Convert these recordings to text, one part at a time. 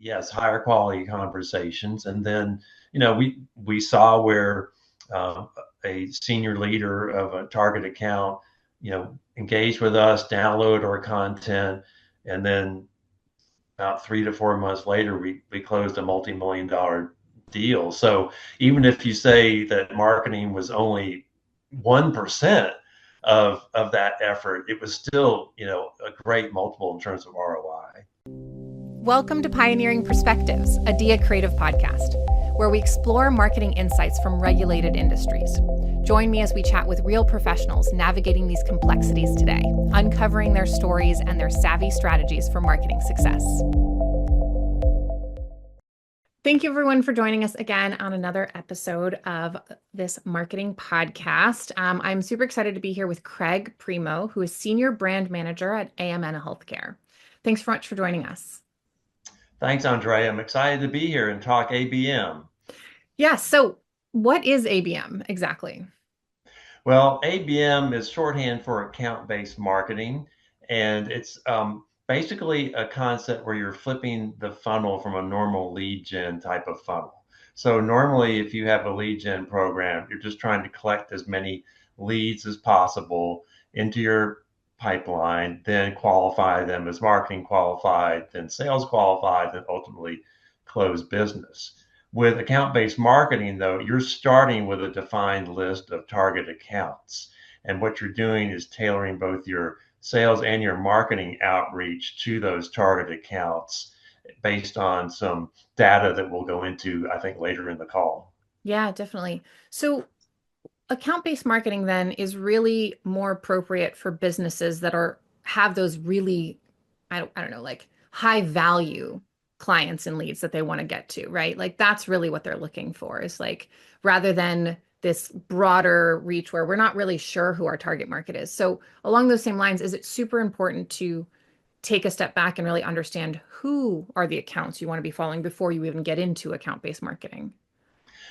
yes, higher quality conversations. And then, we saw where um, a senior leader of a target account, engaged with us, download our content, and then about 3 to 4 months later, we closed a multi-million-dollar deal. So even if you say that marketing was only 1% of that effort, it was still, a great multiple in terms of ROI. Welcome to Pioneering Perspectives, a DIA Creative podcast, where we explore marketing insights from regulated industries. Join me as we chat with real professionals navigating these complexities today, uncovering their stories and their savvy strategies for marketing success. Thank you, everyone, for joining us again on another episode of this marketing podcast. I'm super excited to be here with Craig Premo, who is Senior Brand Manager at AMN Healthcare. Thanks so much for joining us. Thanks, Andre. I'm excited to be here and talk ABM. Yeah, so what is ABM exactly? Well, ABM is shorthand for account-based marketing, and it's basically a concept where you're flipping the funnel from a normal lead gen type of funnel. So normally, if you have a lead gen program, you're just trying to collect as many leads as possible into your pipeline, then qualify them as marketing qualified, then sales qualified, then ultimately close business. With account-based marketing, though, you're starting with a defined list of target accounts. And what you're doing is tailoring both your sales and your marketing outreach to those target accounts based on some data that we'll go into, I think, later in the call. Yeah, definitely. So account-based marketing then is really more appropriate for businesses that have those really, I don't know, like high value clients and leads that they want to get to, right? Like that's really what they're looking for, is like rather than this broader reach where we're not really sure who our target market is. So along those same lines, is it super important to take a step back and really understand who are the accounts you want to be following before you even get into account-based marketing?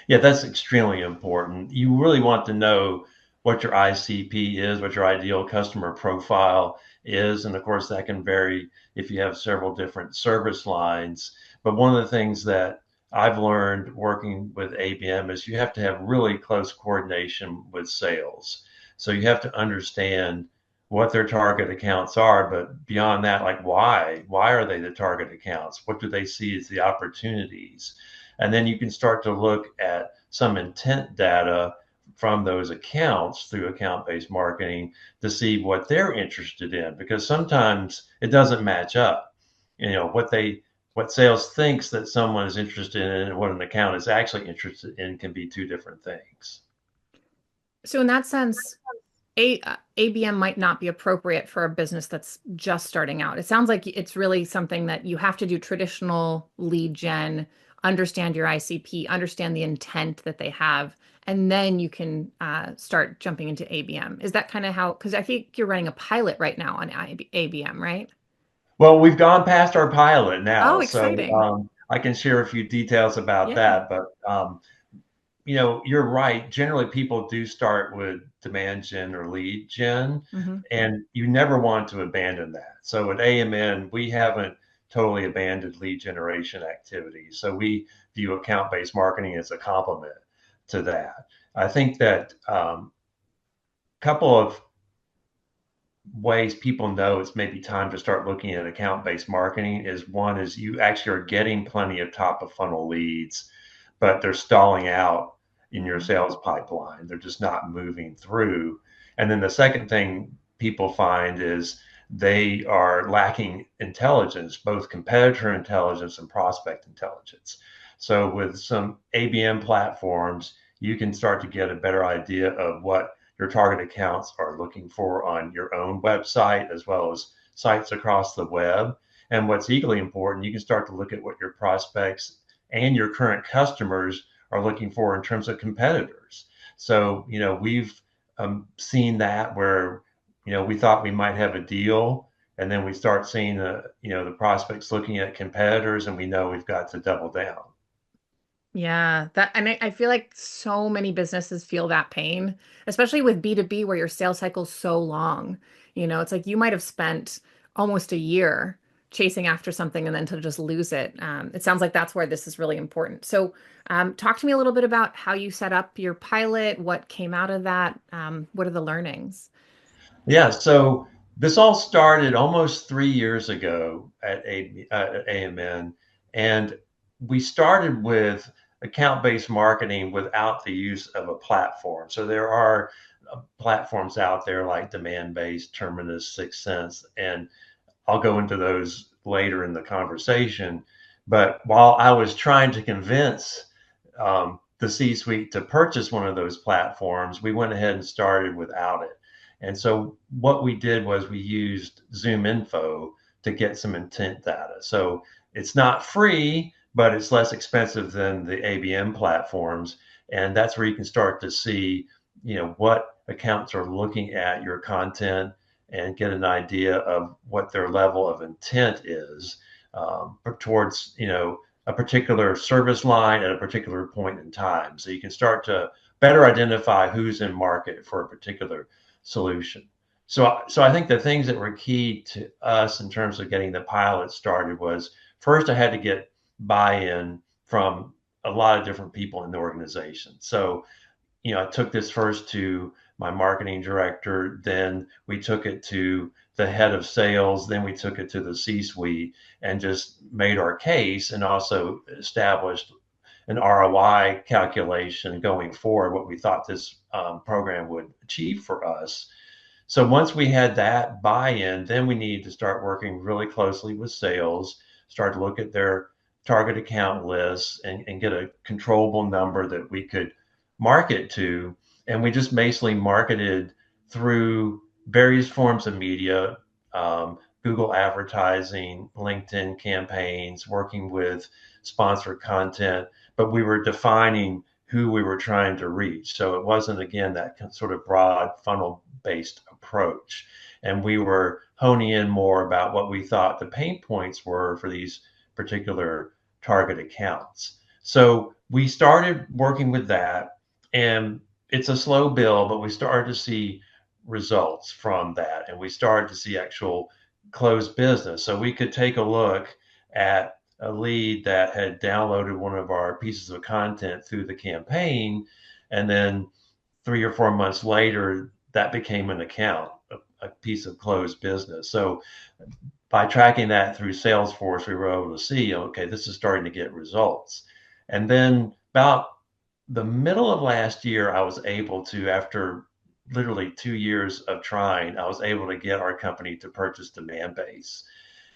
Yeah, that's extremely important. You really want to know what your ICP is, what your ideal customer profile is. And of course, that can vary if you have several different service lines. But one of the things that I've learned working with ABM is you have to have really close coordination with sales. So you have to understand what their target accounts are, but beyond that, like why? Why are they the target accounts? What do they see as the opportunities? And then you can start to look at some intent data from those accounts through account-based marketing to see what they're interested in, because sometimes it doesn't match up. What sales thinks that someone is interested in and what an account is actually interested in can be two different things. So in that sense, ABM might not be appropriate for a business that's just starting out. It sounds like it's really something that you have to do traditional lead gen, understand your ICP, understand the intent that they have, and then you can start jumping into ABM. Is that kind of how, because I think you're running a pilot right now on ABM, right? Well, we've gone past our pilot Oh, now, so exciting. I can share a few details about Yeah. that. But you're right. Generally, people do start with demand gen or lead gen, Hmm. and you never want to abandon that. So at AMN, we haven't totally abandoned lead generation activities. So we view account-based marketing as a complement to that. I think that couple of ways people know it's maybe time to start looking at account-based marketing is one is you actually are getting plenty of top of funnel leads, but they're stalling out in your sales pipeline. They're just not moving through. And then the second thing people find is they are lacking intelligence, both competitor intelligence and prospect intelligence. So with some ABM platforms, you can start to get a better idea of what your target accounts are looking for on your own website as well as sites across the web. And what's equally important, you can start to look at what your prospects and your current customers are looking for in terms of competitors. So, we've seen that where, we thought we might have a deal, and then we start seeing the prospects looking at competitors, and we know we've got to double down. Yeah, and I feel like so many businesses feel that pain, especially with B2B where your sales cycle is so long. It's like you might have spent almost a year chasing after something and then to just lose it. It sounds like that's where this is really important. So, talk to me a little bit about how you set up your pilot, what came out of that, what are the learnings? Yeah, so this all started almost 3 years ago at AMN, and we started with account-based marketing without the use of a platform. So there are platforms out there like Demandbase, Terminus, Sixth Sense, and I'll go into those later in the conversation. But while I was trying to convince the C suite to purchase one of those platforms, we went ahead and started without it. And so what we did was we used Zoom Info to get some intent data. So it's not free, but it's less expensive than the ABM platforms. And that's where you can start to see, what accounts are looking at your content and get an idea of what their level of intent is towards, a particular service line at a particular point in time. So you can start to better identify who's in market for a particular solution. So I think the things that were key to us in terms of getting the pilot started was first I had to get buy-in from a lot of different people in the organization. So I took this first to my marketing director, then we took it to the head of sales, then we took it to the C-suite and just made our case and also established an ROI calculation going forward, what we thought this program would achieve for us. So once we had that buy-in, then we needed to start working really closely with sales, start to look at their target account lists and get a controllable number that we could market to. And we just basically marketed through various forms of media, Google advertising, LinkedIn campaigns, working with sponsored content, but we were defining who we were trying to reach. So it wasn't, again, that sort of broad funnel based approach. And we were honing in more about what we thought the pain points were for these particular target accounts. So we started working with that, and it's a slow build, but we started to see results from that, and we started to see actual closed business. So we could take a look at a lead that had downloaded one of our pieces of content through the campaign, and then 3 or 4 months later, that became an account, a piece of closed business. So by tracking that through Salesforce, we were able to see, okay, this is starting to get results. And then about the middle of last year, I was able to, after literally 2 years of trying, I was able to get our company to purchase Demandbase.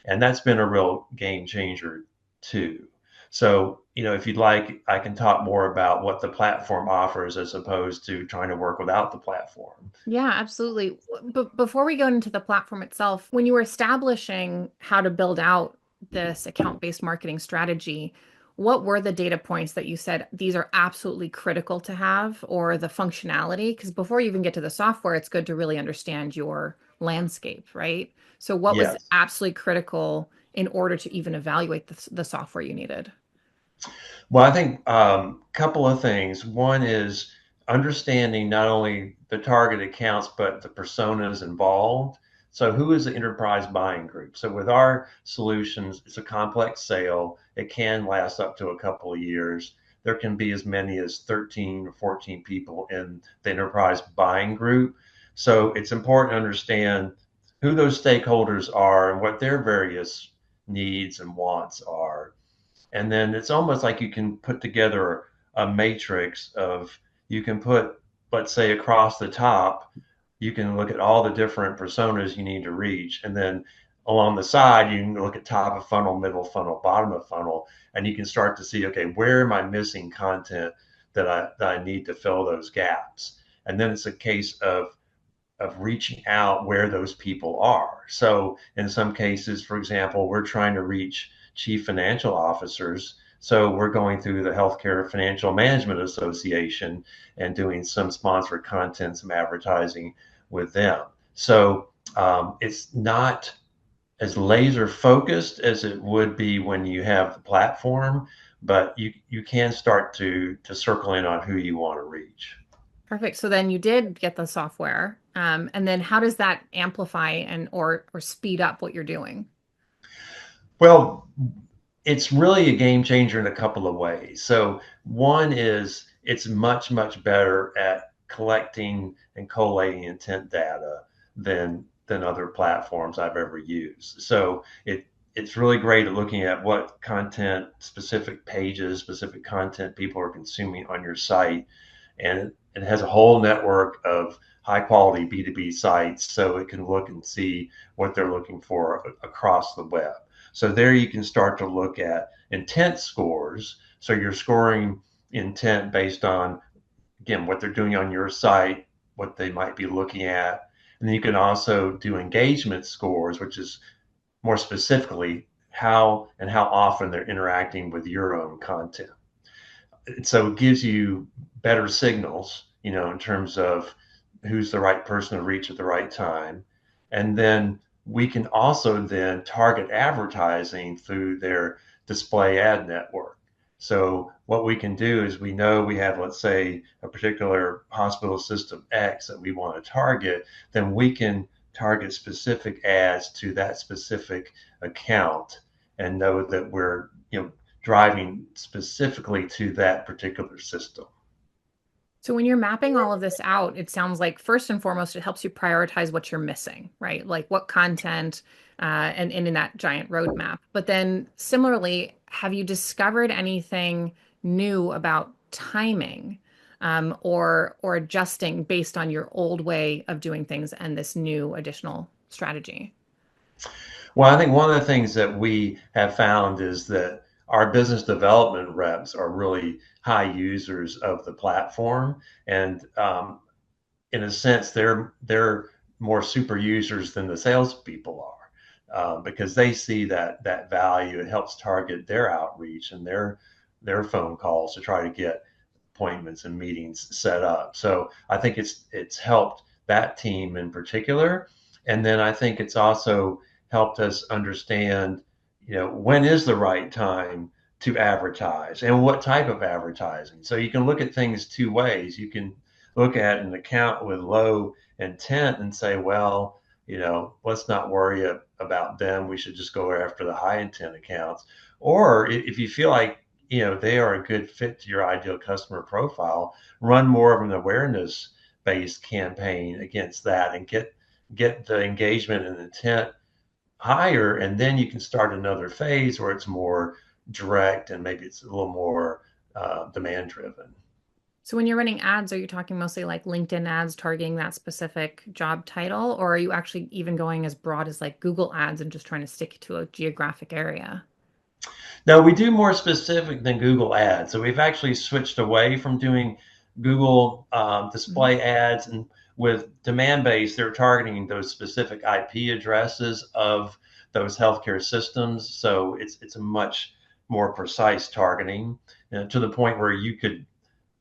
And that's been a real game changer too. So, if you'd like, I can talk more about what the platform offers as opposed to trying to work without the platform. Yeah, absolutely. But before we go into the platform itself, when you were establishing how to build out this account-based marketing strategy, what were the data points that you said these are absolutely critical to have, or the functionality? Because before you even get to the software, it's good to really understand your landscape, right? So what was Yes. absolutely critical in order to even evaluate the software you needed? Well, I think a couple of things. One is understanding not only the target accounts, but the personas involved. So, who is the enterprise buying group? So, with our solutions, it's a complex sale. It can last up to a couple of years. There can be as many as 13 or 14 people in the enterprise buying group. So, it's important to understand who those stakeholders are and what their various needs and wants are. And then it's almost like you can put together a matrix of, you can put, let's say, across the top, you can look at all the different personas you need to reach. And then along the side, you can look at top of funnel, middle funnel, bottom of funnel, and you can start to see, okay, where am I missing content that I need to fill those gaps? And then it's a case of reaching out where those people are. So in some cases, for example, we're trying to reach chief financial officers. So we're going through the Healthcare Financial Management Association and doing some sponsored content, some advertising with them. So it's not as laser focused as it would be when you have the platform, but you can start to circle in on who you want to reach. Perfect. So then you did get the software. And then how does that amplify and or speed up what you're doing? Well, it's really a game changer in a couple of ways. So one is it's much, much better at collecting and collating intent data than other platforms I've ever used. So it's really great at looking at what content, specific pages, specific content people are consuming on your site. And it has a whole network of high quality B2B sites so it can look and see what they're looking for across the web. So there you can start to look at intent scores. So you're scoring intent based on, again, what they're doing on your site, what they might be looking at. And then you can also do engagement scores, which is more specifically how often they're interacting with your own content. So it gives you better signals, in terms of who's the right person to reach at the right time. And then we can also then target advertising through their display ad network. So what we can do is we know we have, let's say, a particular hospital system X that we want to target, then we can target specific ads to that specific account and know that we're, driving specifically to that particular system. So when you're mapping all of this out, it sounds like first and foremost, it helps you prioritize what you're missing, right? Like what content, and in that giant roadmap. But then similarly, have you discovered anything new about timing, or adjusting based on your old way of doing things and this new additional strategy? Well, I think one of the things that we have found is that our business development reps are really high users of the platform, and in a sense, they're more super users than the salespeople are, because they see that value. It helps target their outreach and their phone calls to try to get appointments and meetings set up. So I think it's helped that team in particular, and then I think it's also helped us understand, when is the right time to advertise and what type of advertising. So you can look at things two ways. You can look at an account with low intent and say, well, let's not worry about them. We should just go after the high intent accounts. Or if you feel like, they are a good fit to your ideal customer profile, run more of an awareness based campaign against that and get the engagement and intent higher. And then you can start another phase where it's more direct and maybe it's a little more demand driven. So when you're running ads, are you talking mostly like LinkedIn ads targeting that specific job title, or are you actually even going as broad as like Google ads and just trying to stick to a geographic area? Now we do more specific than Google ads. So we've actually switched away from doing Google Mhm. display ads, and with Demandbase, they're targeting those specific IP addresses of those healthcare systems. So it's a much more precise targeting, to the point where you could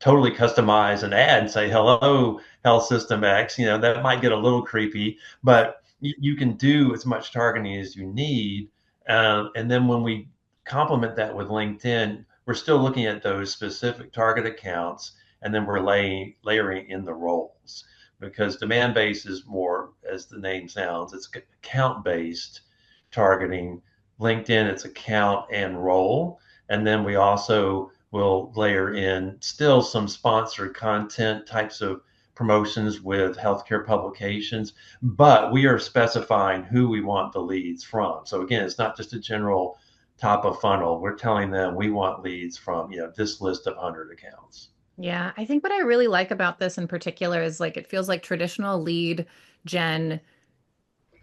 totally customize an ad and say, hello, health system X. That might get a little creepy, but you can do as much targeting as you need. And then when we complement that with LinkedIn, we're still looking at those specific target accounts, and then we're layering in the roles, because demand based is more, as the name sounds, it's account based targeting. LinkedIn, it's account and role. And then we also will layer in still some sponsored content types of promotions with healthcare publications, but we are specifying who we want the leads from. So again, it's not just a general top of funnel. We're telling them we want leads from, this list of 100 accounts. Yeah, I think what I really like about this in particular is like it feels like traditional lead gen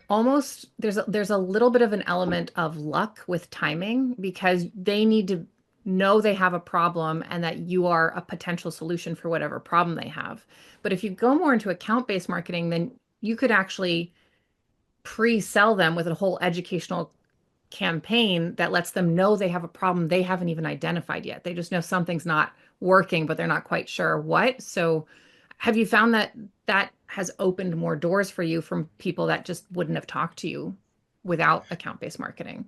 almost there's a little bit of an element of luck with timing because they need to know they have a problem and that you are a potential solution for whatever problem they have. But if you go more into account-based marketing, then you could actually pre-sell them with a whole educational campaign that lets them know they have a problem they haven't even identified yet. They just know something's not working, but they're not quite sure what. So have you found that that has opened more doors for you from people that just wouldn't have talked to you without account-based marketing?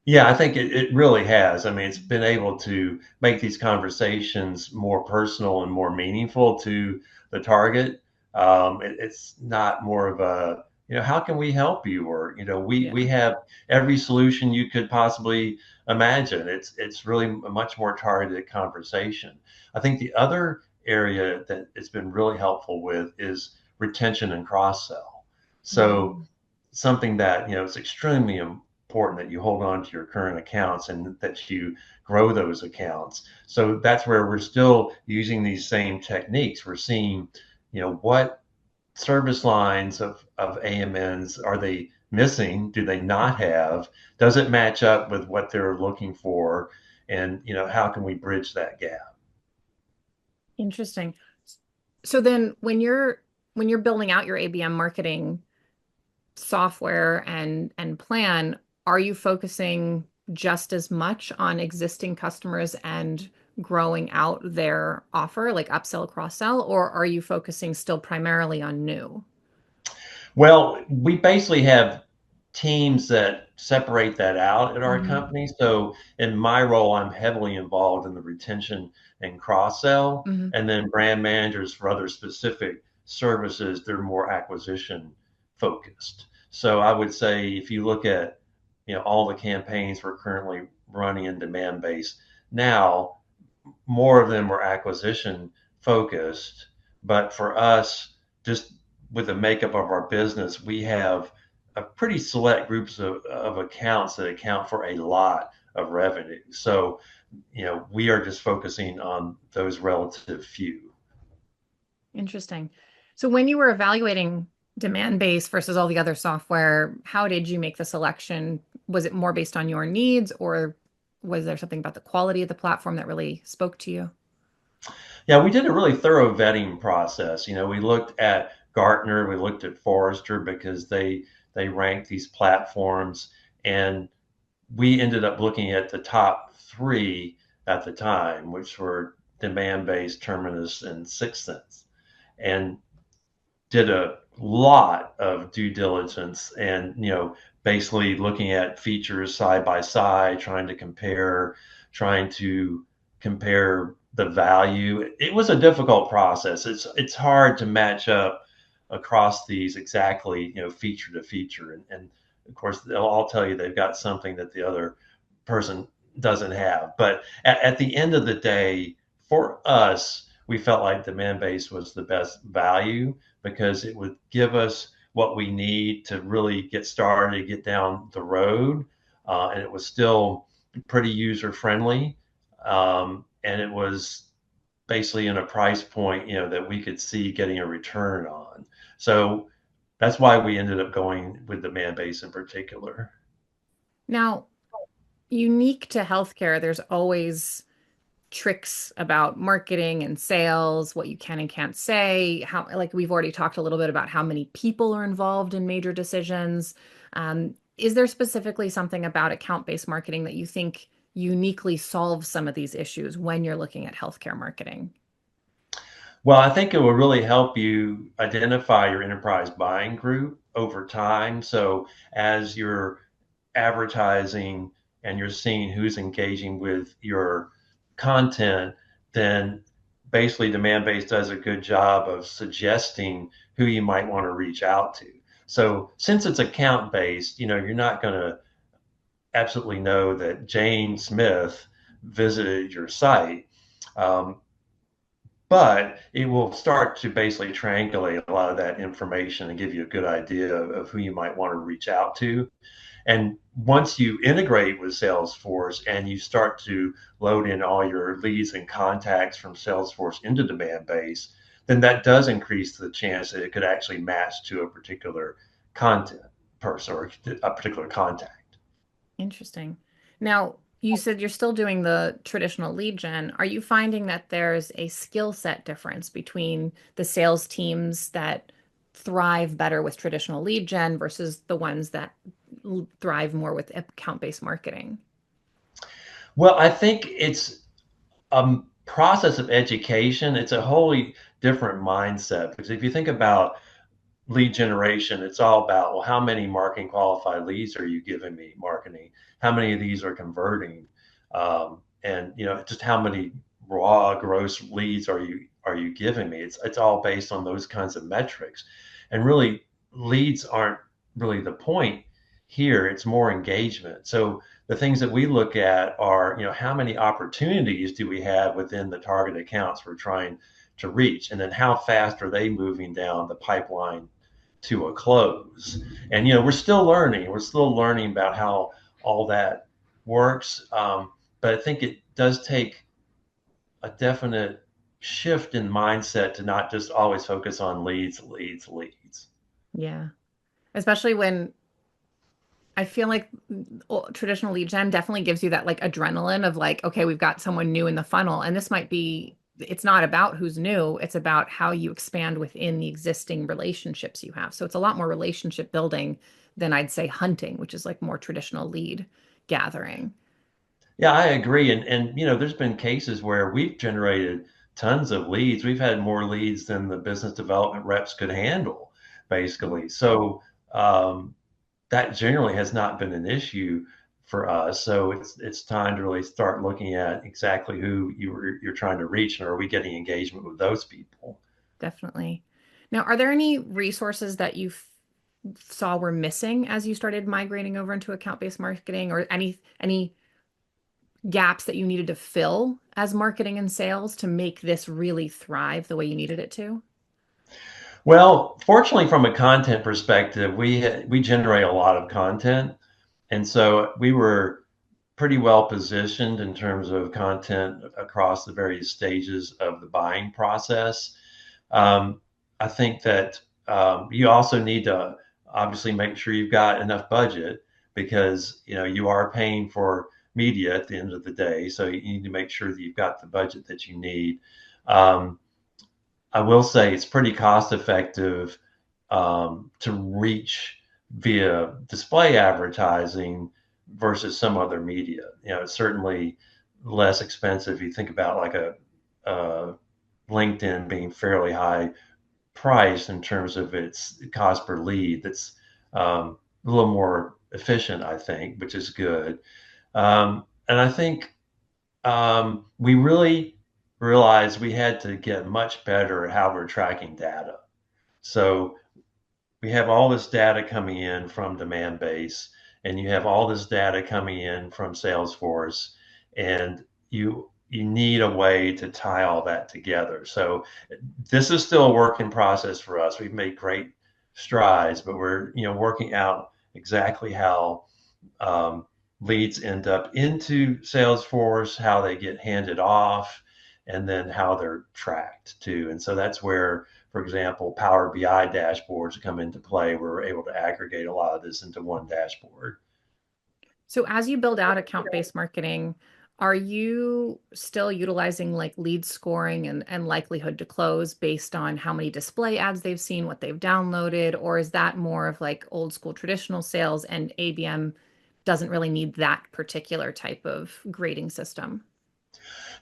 Yeah, I think it really has. I mean, it's been able to make these conversations more personal and more meaningful to the target. It's not more of a, how can we help you? Or, we Yeah. have every solution you could possibly imagine. It's really a much more targeted conversation. I think the other area that it's been really helpful with is retention and cross sell. So Mm. something that, it's extremely important that you hold on to your current accounts and that you grow those accounts. So that's where we're still using these same techniques. We're seeing, what service lines of AMNs are they missing? Do they not have? Does it match up with what they're looking for? And, how can we bridge that gap? Interesting. So then when you're building out your ABM marketing software and plan, are you focusing just as much on existing customers and growing out their offer, like upsell, cross sell, or are you focusing still primarily on new? Well, we basically have teams that separate that out at our Hmm. company. So in my role, I'm heavily involved in the retention and cross sell. Hmm. And then brand managers for other specific services, they're more acquisition focused. So I would say if you look at, all the campaigns we're currently running in Demandbase now, more of them were acquisition focused. But for us, just with the makeup of our business, we have a pretty select groups of accounts that account for a lot of revenue. So, we are just focusing on those relative few. Interesting. So when you were evaluating Demandbase versus all the other software, how did you make the selection? Was it more based on your needs, or was there something about the quality of the platform that really spoke to you? Yeah, we did a really thorough vetting process. We looked at Gartner, we looked at Forrester because they rank these platforms, and we ended up looking at the top three at the time, which were Demandbase, Terminus, and Sixth Sense, and did a lot of due diligence and, basically looking at features side by side, trying to compare the value. It was a difficult process. It's hard to match up across these exactly, feature to feature. And of course, they'll all tell you they've got something that the other person doesn't have. But at the end of the day, for us, we felt like demand base was the best value because it would give us what we need to really get started, get down the road, and it was still pretty user friendly, and it was basically in a price point, that we could see getting a return on. So that's why we ended up going with demand base in particular. Now, unique to healthcare, there's always tricks about marketing and sales, what you can and can't say, how, like we've already talked a little bit about how many people are involved in major decisions. Is there specifically something about account-based marketing that you think uniquely solves some of these issues when you're looking at healthcare marketing? Well, I think it will really help you identify your enterprise buying group over time. So as you're advertising and you're seeing who's engaging with your content, then basically Demandbase does a good job of suggesting who you might want to reach out to. So since it's account based, you're not going to absolutely know that Jane Smith visited your site. Um, but it will start to basically triangulate a lot of that information and give you a good idea of who you might want to reach out to. And once you integrate with Salesforce and you start to load in all your leads and contacts from Salesforce into Demandbase, then that does increase the chance that it could actually match to a particular content person or a particular contact. Interesting. Now, you said you're still doing the traditional lead gen. Are you finding that there's a skill set difference between the sales teams that thrive better with traditional lead gen versus the ones that thrive more with account-based marketing? Well, I think it's a process of education. It's a wholly different mindset because if you think about lead generation, it's all about, well, how many marketing qualified leads are you giving me, marketing? How many of these are converting? And just how many raw gross leads are you giving me? It's all based on those kinds of metrics. And really leads aren't really the point here. It's more engagement. So the things that we look at are, how many opportunities do we have within the target accounts we're trying to reach, and then how fast are they moving down the pipeline to a close. And we're still learning. We're still learning about how all that works. But I think it does take a definite shift in mindset to not just always focus on leads, leads, leads. Yeah. Especially when I feel like traditional lead gen definitely gives you that like adrenaline of like, okay, we've got someone new in the funnel. And this might be, it's not about who's new, it's about how you expand within the existing relationships you have. So it's a lot more relationship building than I'd say hunting, which is like more traditional lead gathering. Yeah, I agree. And there's been cases where we've generated tons of leads. We've had more leads than the business development reps could handle, basically. So that generally has not been an issue for us. So it's time to really start looking at exactly who you're trying to reach, and are we getting engagement with those people? Definitely. Now, are there any resources that you saw were missing as you started migrating over into account-based marketing, or any gaps that you needed to fill as marketing and sales to make this really thrive the way you needed it to? Well, fortunately, from a content perspective, we generate a lot of content, and so we were pretty well positioned in terms of content across the various stages of the buying process. Um, I think that you also need to obviously make sure you've got enough budget, because you are paying for media at the end of the day, so you need to make sure that you've got the budget that you need. Um, I will say it's pretty cost effective to reach via display advertising versus some other media. It's certainly less expensive. You think about like a LinkedIn being fairly high price in terms of its cost per lead. That's a little more efficient, I think, which is good. And I think we really realized we had to get much better at how we're tracking data. So we have all this data coming in from Demandbase, and you have all this data coming in from Salesforce, and you need a way to tie all that together. So this is still a work in process for us. We've made great strides, but we're working out exactly how um, leads end up into Salesforce, how they get handed off, and then how they're tracked too. And so that's where, for example, Power BI dashboards come into play, where we're able to aggregate a lot of this into one dashboard. So as you build out account-based marketing, are you still utilizing like lead scoring and likelihood to close based on how many display ads they've seen, what they've downloaded, or is that more of like old school traditional sales and ABM doesn't really need that particular type of grading system?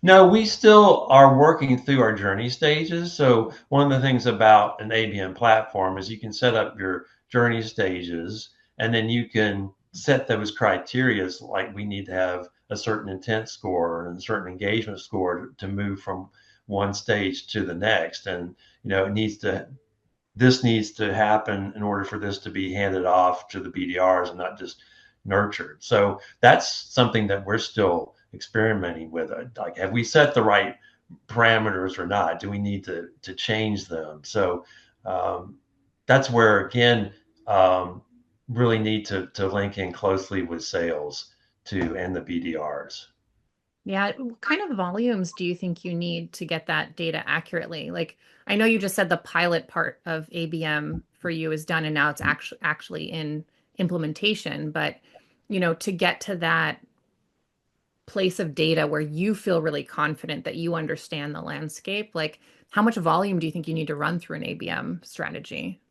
No, we still are working through our journey stages. So one of the things about an ABM platform is you can set up your journey stages, and then you can set those criteria, like we need to have a certain intent score and a certain engagement score to move from one stage to the next. And this needs to happen in order for this to be handed off to the BDRs and not just nurtured. So that's something that we're still experimenting with. Like, have we set the right parameters or not? Do we need to change them? So um, that's where, again, um, really need to link in closely with sales too, and the BDRs. Yeah, what kind of volumes do you think you need to get that data accurately? Like, I know you just said the pilot part of ABM for you is done and now it's actually in implementation, but to get to that place of data where you feel really confident that you understand the landscape, like how much volume do you think you need to run through an ABM strategy?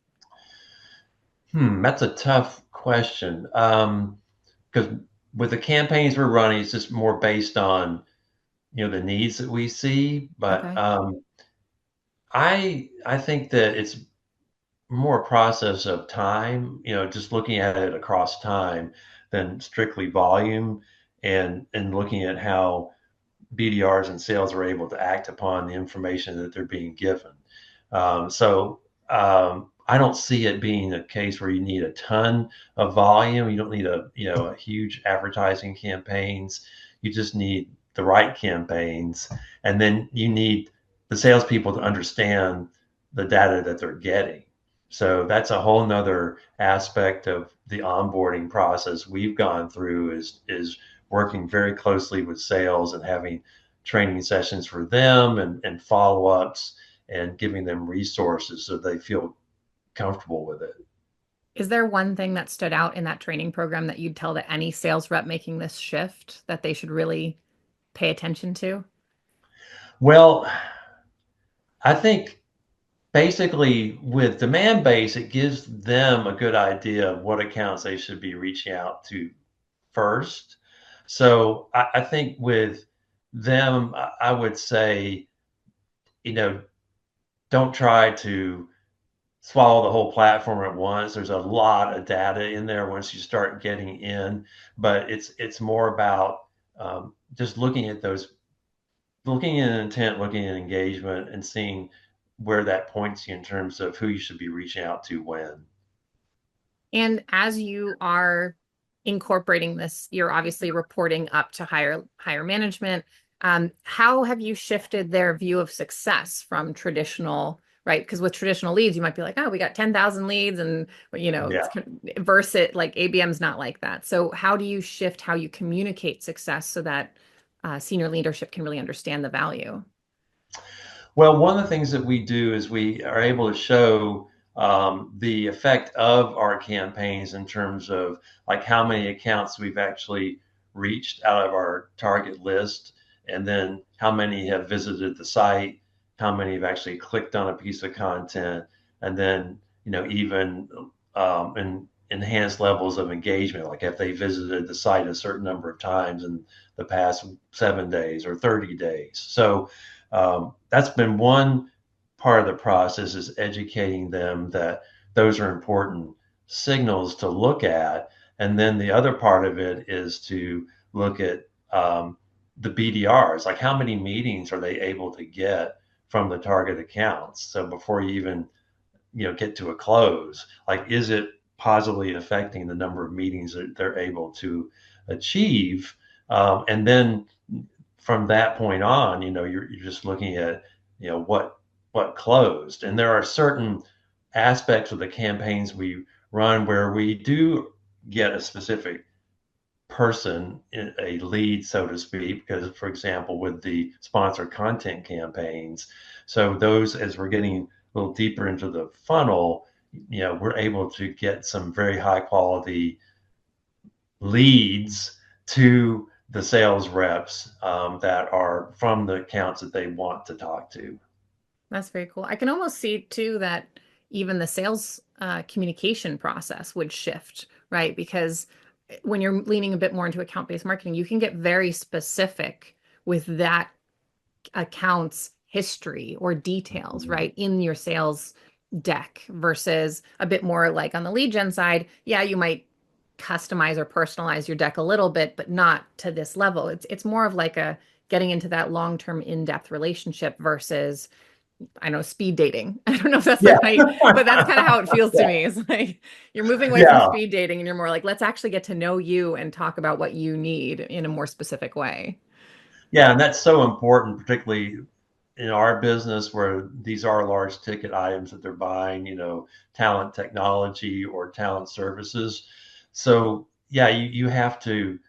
That's a tough question. Because with the campaigns we're running, it's just more based on the needs that we see. But Okay. I think that it's more a process of time, just looking at it across time than strictly volume, and looking at how BDRs and sales are able to act upon the information that they're being given. So I don't see it being a case where you need a ton of volume. You don't need a huge advertising campaigns. You just need the right campaigns, and then you need the salespeople to understand the data that they're getting. So that's a whole nother aspect of the onboarding process we've gone through is working very closely with sales and having training sessions for them and follow-ups and giving them resources so they feel comfortable with it. Is there one thing that stood out in that training program that you'd tell to any sales rep making this shift that they should really pay attention to? Well, I think basically with Demandbase, it gives them a good idea of what accounts they should be reaching out to first. So I think with them, I would say, you know, don't try to swallow the whole platform at once. There's a lot of data in there once you start getting in, but it's more about just looking at those, looking at intent, looking at engagement, and seeing where that points you in terms of who you should be reaching out to when. And as you are incorporating this, you're obviously reporting up to higher management. How have you shifted their view of success from traditional, right? Because with traditional leads, you might be like, oh, we got 10,000 leads, and Yeah. versus like ABM's not like that. So how do you shift how you communicate success so that senior leadership can really understand the value? Well, one of the things that we do is we are able to show the effect of our campaigns in terms of like how many accounts we've actually reached out of our target list, and then how many have visited the site, how many have actually clicked on a piece of content, and then even enhanced levels of engagement, like if they visited the site a certain number of times in the past 7 days or 30 days. So that's been one part of the process, is educating them that those are important signals to look at. And then the other part of it is to look at the BDRs, like how many meetings are they able to get from the target accounts. So before you even get to a close, like is it positively affecting the number of meetings that they're able to achieve? And then from that point on, you're just looking at, what closed. And there are certain aspects of the campaigns we run where we do get a specific person, a lead, so to speak, because, for example, with the sponsored content campaigns, so those, as we're getting a little deeper into the funnel, we're able to get some very high quality leads to the sales reps that are from the accounts that they want to talk to. That's very cool. I can almost see too that even the sales communication process would shift, right? Because when you're leaning a bit more into account-based marketing, you can get very specific with that account's history or details, Mhm. right, in your sales deck versus a bit more like on the lead gen side. Yeah, you might customize or personalize your deck a little bit, but not to this level. It's more of like a getting into that long-term in-depth relationship versus I know speed dating. I don't know if that's the Yeah. right, but that's kind of how it feels to Yeah. me. It's like you're moving away from Yeah. speed dating and you're more like, let's actually get to know you and talk about what you need in a more specific way. Yeah. And that's so important, particularly in our business where these are large ticket items that they're buying, talent technology or talent services. So, yeah, you have to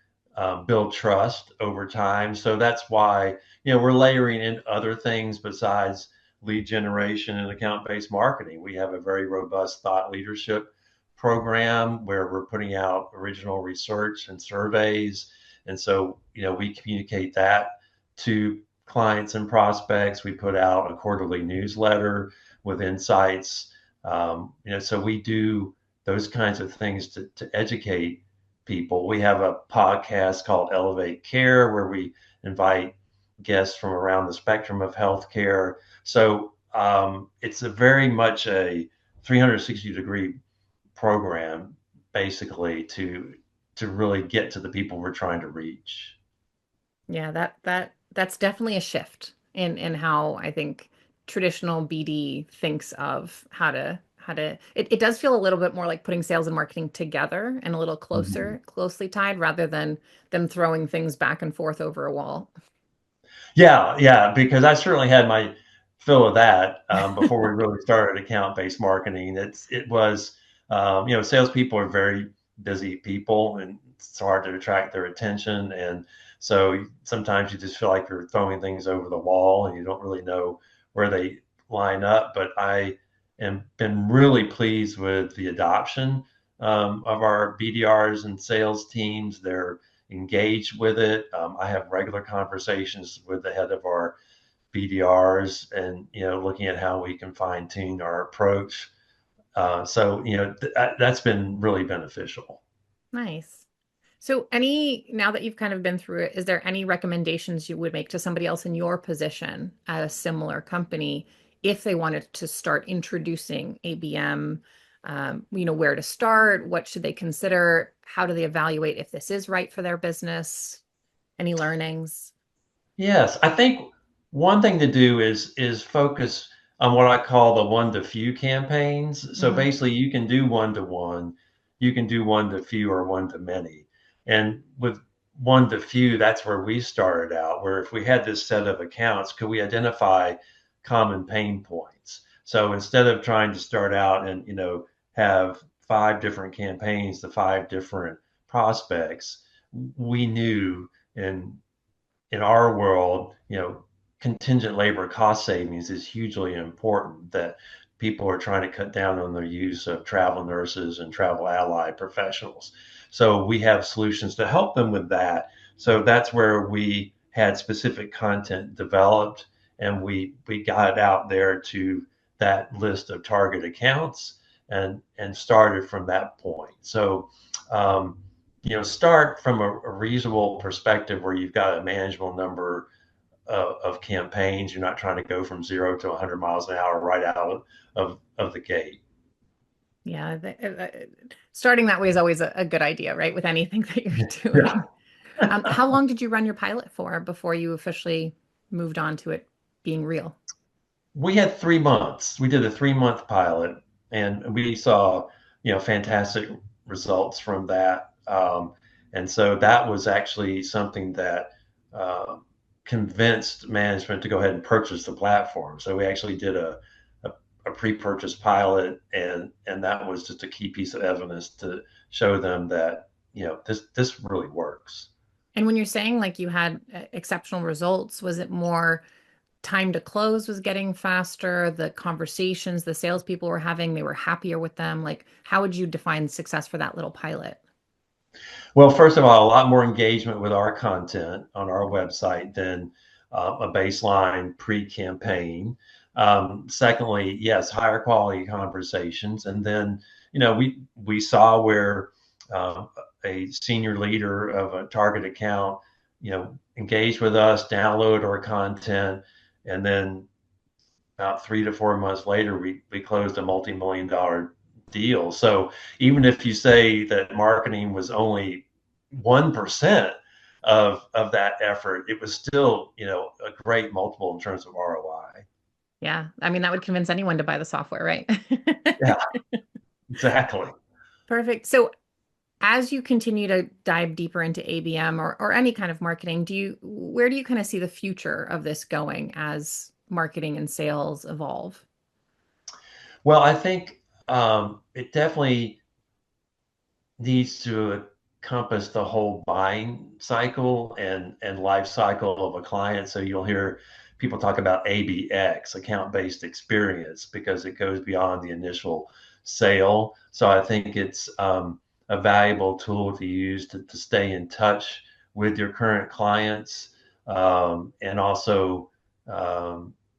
build trust over time. So that's why, we're layering in other things besides lead generation and account-based marketing. We have a very robust thought leadership program where we're putting out original research and surveys. And so, we communicate that to clients and prospects. We put out a quarterly newsletter with insights. So we do those kinds of things to educate people. We have a podcast called Elevate Care where we invite guests from around the spectrum of healthcare. So it's a very much a 360-degree program, basically, to really get to the people we're trying to reach. Yeah, that's definitely a shift in how I think traditional BD thinks of how to, it does feel a little bit more like putting sales and marketing together and a little Mhm. closely tied rather than them throwing things back and forth over a wall. Yeah, yeah, because I certainly had my fill of that before we really started account-based marketing. It was, salespeople are very busy people, and it's hard to attract their attention. And so sometimes you just feel like you're throwing things over the wall, and you don't really know where they line up. But I am been really pleased with the adoption of our BDRs and sales teams. They're engaged with it. I have regular conversations with the head of our BDRs, and looking at how we can fine tune our approach. That's been really beneficial. Nice. So now that you've kind of been through it, is there any recommendations you would make to somebody else in your position at a similar company if they wanted to start introducing ABM? Where to start? What should they consider? How do they evaluate if this is right for their business? Any learnings? Yes, I think one thing to do is focus on what I call the one to few campaigns. So Hmm. basically, you can do one to one, you can do one to few, or one to many. And with one to few, that's where we started out. Where if we had this set of accounts, could we identify common pain points? So instead of trying to start out and have five different campaigns to five different prospects, we knew in our world, contingent labor cost savings is hugely important, that people are trying to cut down on their use of travel nurses and travel allied professionals. So we have solutions to help them with that. So that's where we had specific content developed, and we got it out there to that list of target accounts, and started from that point. So start from a reasonable perspective where you've got a manageable number of campaigns. You're not trying to go from 0 to 100 miles an hour right out of the gate. Yeah, starting that way is always a good idea, right? With anything that you're Yeah. doing. How long did you run your pilot for before you officially moved on to it being real? We had 3 months. We did a 3 month pilot, and we saw, fantastic results from that. And so that was actually something that uh, convinced management to go ahead and purchase the platform. So we actually did a pre-purchase pilot, and that was just a key piece of evidence to show them that this really works. And when you're saying like you had exceptional results, was it more time to close was getting faster, the conversations the salespeople were having, they were happier with them? Like, how would you define success for that little pilot? Well, first of all, a lot more engagement with our content on our website than a baseline pre-campaign. Secondly, yes, higher quality conversations, and then we saw where uh, a senior leader of a target account, engaged with us, download our content, and then about 3 to 4 months later, we closed a multi-million-dollar deal. So even if you say that marketing was only 1% of that effort, it was still, a great multiple in terms of ROI. Yeah, I mean, that would convince anyone to buy the software, right? Yeah, exactly. Perfect. So as you continue to dive deeper into ABM or any kind of marketing, where do you kind of see the future of this going as marketing and sales evolve? Well, I think it definitely needs to encompass the whole buying cycle and life cycle of a client. So you'll hear people talk about ABX, account-based experience, because it goes beyond the initial sale. So I think it's a valuable tool to use to stay in touch with your current clients, and also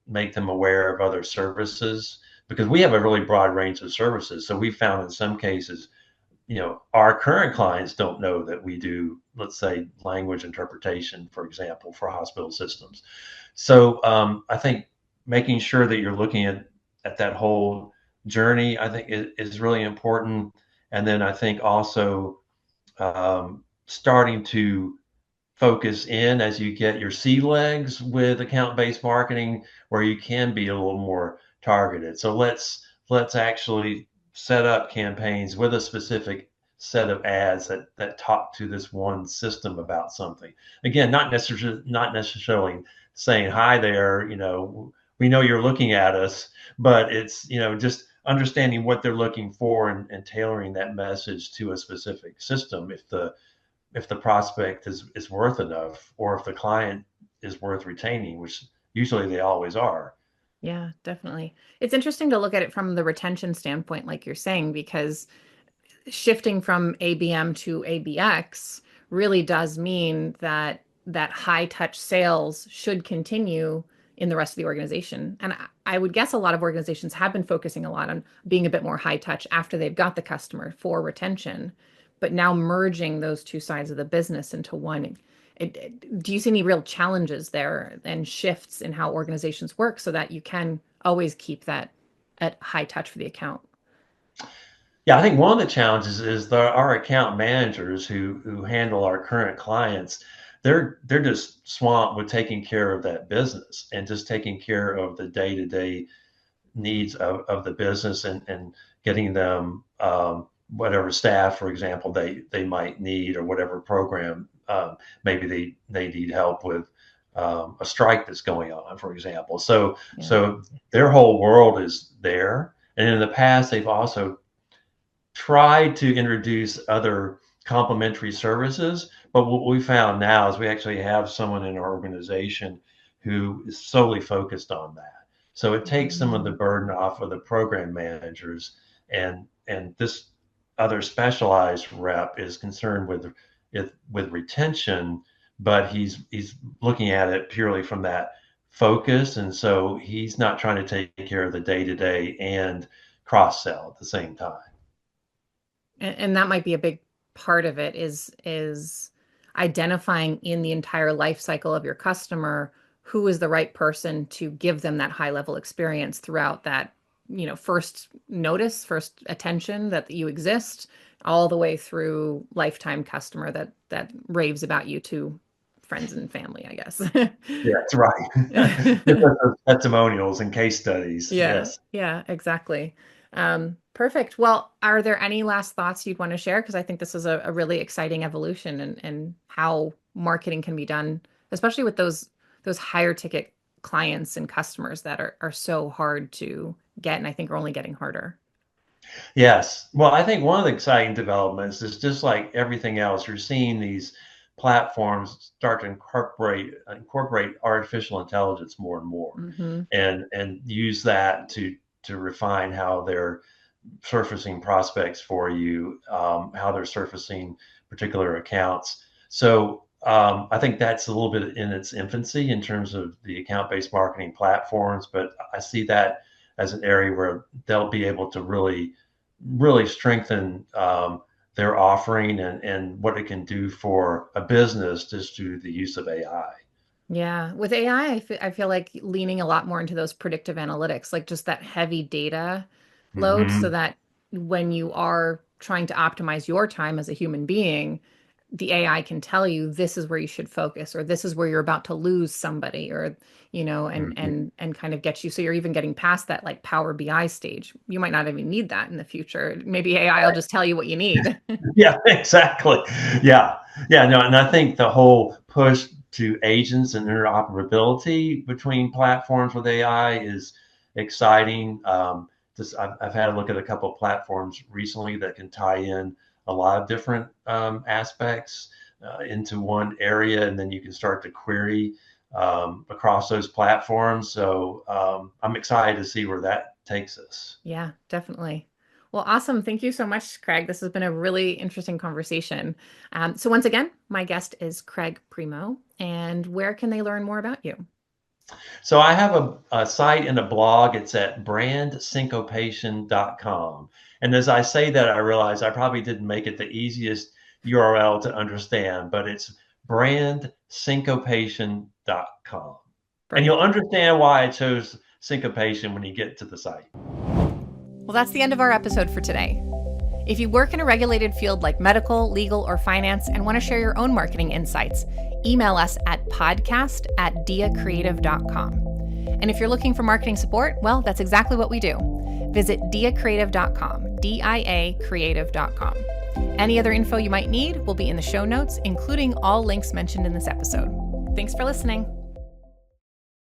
make them aware of other services, because we have a really broad range of services. So we found in some cases, our current clients don't know that we do, let's say, language interpretation, for example, for hospital systems. So I think making sure that you're looking at that whole journey, I think is really important. And then I think also starting to focus in as you get your sea legs with account-based marketing, where you can be a little more targeted. So let's let's actually set up campaigns with a specific set of ads that talk to this one system about something. Again, not necessarily saying, hi there, we know you're looking at us, but it's, just understanding what they're looking for, and tailoring that message to a specific system if the prospect is worth enough, or if the client is worth retaining, which usually they always are. Yeah, definitely. It's interesting to look at it from the retention standpoint, like you're saying, because shifting from ABM to ABX really does mean that that high touch sales should continue in the rest of the organization. And I would guess a lot of organizations have been focusing a lot on being a bit more high touch after they've got the customer for retention, but now merging those two sides of the business into one. Do you see any real challenges there and shifts in how organizations work so that you can always keep that at high touch for the account? Yeah, I think one of the challenges is our account managers who handle our current clients. They're just swamped with taking care of that business, and just taking care of the day-to-day needs of the business, and getting them whatever staff, for example, they might need, or whatever program. Maybe they need help with a strike that's going on, for example. Yeah. So their whole world is there. And in the past, they've also tried to introduce other complementary services. But what we found now is we actually have someone in our organization who is solely focused on that. So it takes some of the burden off of the program managers, and this other specialized rep is concerned with retention, but he's looking at it purely from that focus, and so he's not trying to take care of the day-to-day and cross-sell at the same time. And that might be a big part of it is identifying in the entire life cycle of your customer who is the right person to give them that high level experience throughout that, first notice, first attention that you exist, all the way through lifetime customer that raves about you to friends and family, I guess. Yeah, that's right. Different testimonials and case studies. Yeah, Yes. yeah, exactly. Perfect. Well, are there any last thoughts you'd want to share? Because I think this is a really exciting evolution and how marketing can be done, especially with those higher ticket clients and customers that are so hard to get, and I think are only getting harder. Yes. Well, I think one of the exciting developments is, just like everything else, you're seeing these platforms start to incorporate artificial intelligence more and more, Hmm. and use that to refine how they're surfacing prospects for you, how they're surfacing particular accounts. So I think that's a little bit in its infancy in terms of the account-based marketing platforms, but I see that as an area where they'll be able to really strengthen their offering, and what it can do for a business just through the use of AI. Yeah, with AI, I feel like leaning a lot more into those predictive analytics, like just that heavy data load, so Hmm. that when you are trying to optimize your time as a human being, the AI can tell you this is where you should focus, or this is where you're about to lose somebody, or and Hmm. and kind of get you, so you're even getting past that like Power BI stage. You might not even need that in the future. Maybe AI will just tell you what you need. Yeah, exactly. Yeah, yeah, no, and I think the whole push to agents and interoperability between platforms with AI is exciting. Just I've had a look at a couple of platforms recently that can tie in a lot of different aspects into one area, and then you can start to query across those platforms. So I'm excited to see where that takes us. Yeah, definitely. Well, awesome. Thank you so much, Craig. This has been a really interesting conversation. So once again, my guest is Craig Premo. And where can they learn more about you? So I have a site and a blog. It's at brandsyncopation.com. And as I say that, I realize I probably didn't make it the easiest URL to understand, but it's brandsyncopation.com. And you'll Perfect. understand why I chose syncopation when you get to the site. Well, that's the end of our episode for today. If you work in a regulated field like medical, legal, or finance and want to share your own marketing insights, email us at podcast@diacreative.com. And if you're looking for marketing support, well, that's exactly what we do. Visit diacreative.com, D-I-A creative.com. Any other info you might need will be in the show notes, including all links mentioned in this episode. Thanks for listening.